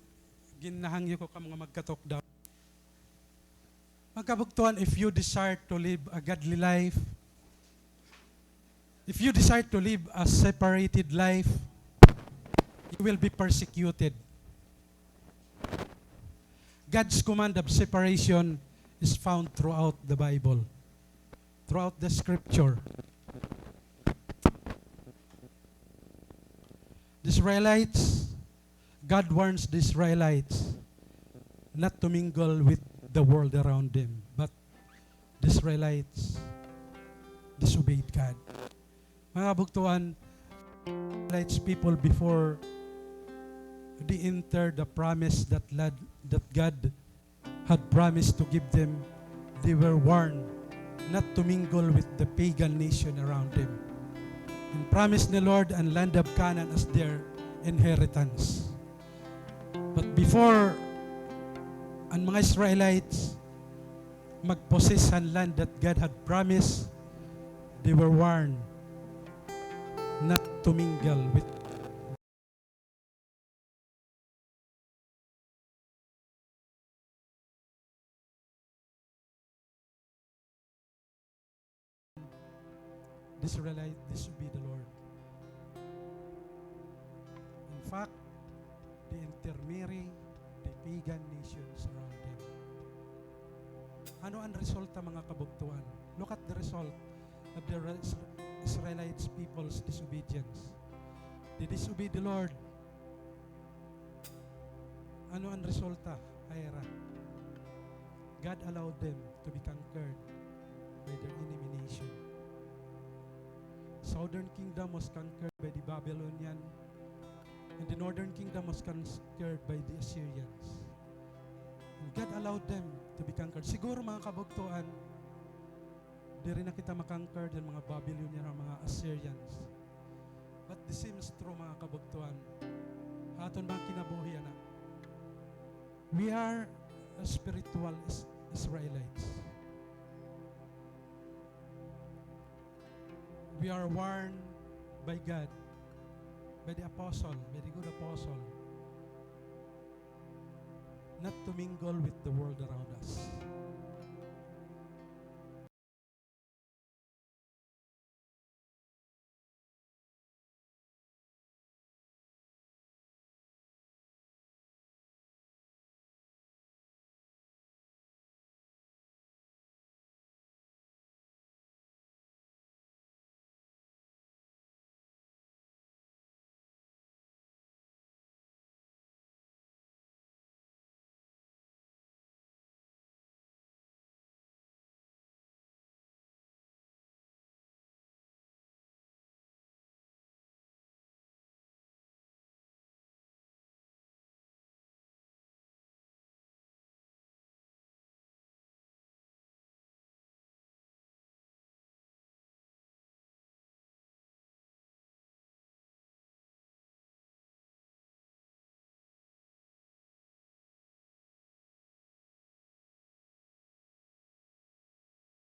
Speaker 1: ginahangyo ko ka mga magkatok daw. Mga kabugtuan, if you desire to live a godly life, if you desire to live a separated life, you will be persecuted. God's command of separation is found throughout the Bible, throughout the Scripture. The Israelites, God warns the Israelites not to mingle with the world around them, but the Israelites disobeyed God. Mga kabugtuan, Israelites people before they entered the promise that God had promised to give them, they were warned not to mingle with the pagan nation around them, and promised the Lord and land of Canaan as their inheritance. But before ang mga Israelites mag-possess ang land that God had promised, they were warned not to mingle with the Israelites disobeyed the Lord. In fact, they intermarry the pagan nations around them. Ano ang resulta, mga kabugtuan? Look at the result of the Israelites people's disobedience. They disobeyed the Lord. Ano ang resulta? Ira. God allowed them to be conquered by their enemy nation. Southern kingdom was conquered by the Babylonian, and the northern kingdom was conquered by the Assyrians. And God allowed them to be conquered. Siguro, mga kabugtuan, di rin na kita makonquer ng mga Babylonian o mga Assyrians. But the same is true, mga kabugtuan. Aton mga kinabuhi na. We are a spiritual Israelites. We are warned by God, by the apostle, by the good apostle, not to mingle with the world around us.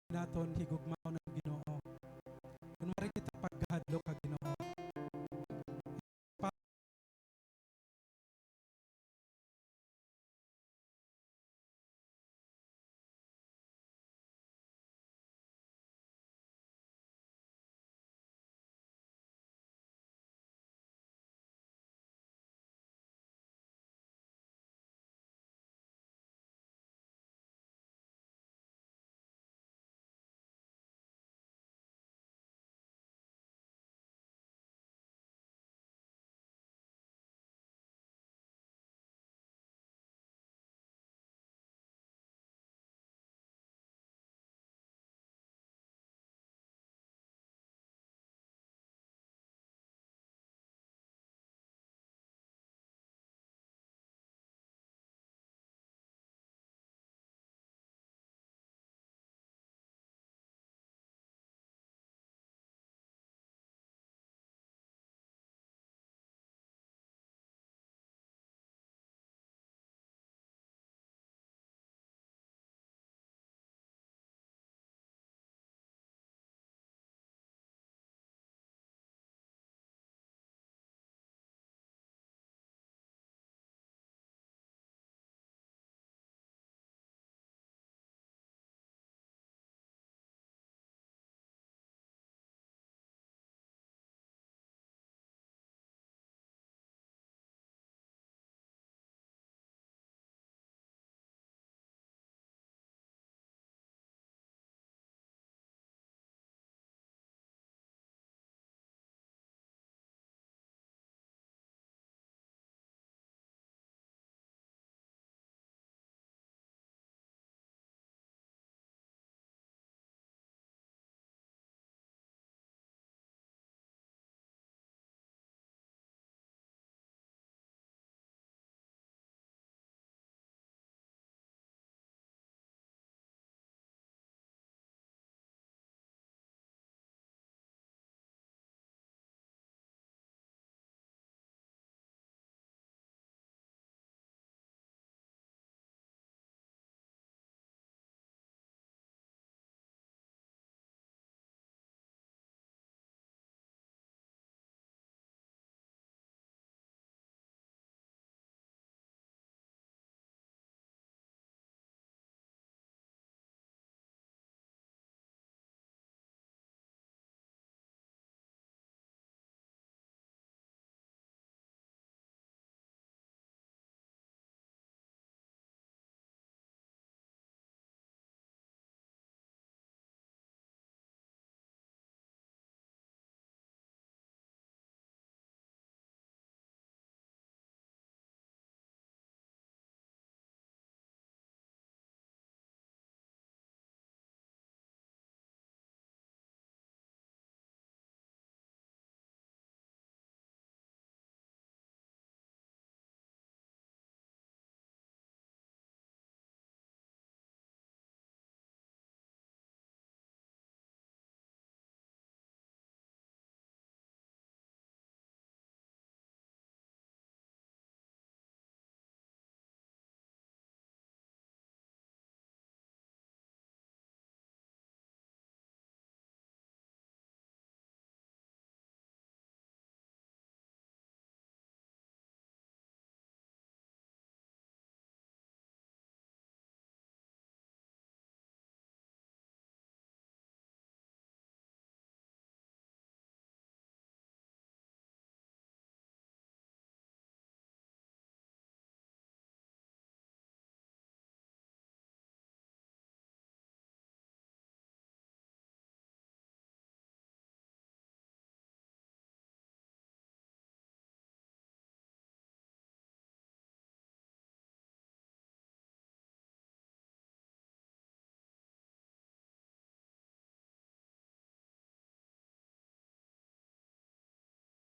Speaker 1: Naton higugmaw ng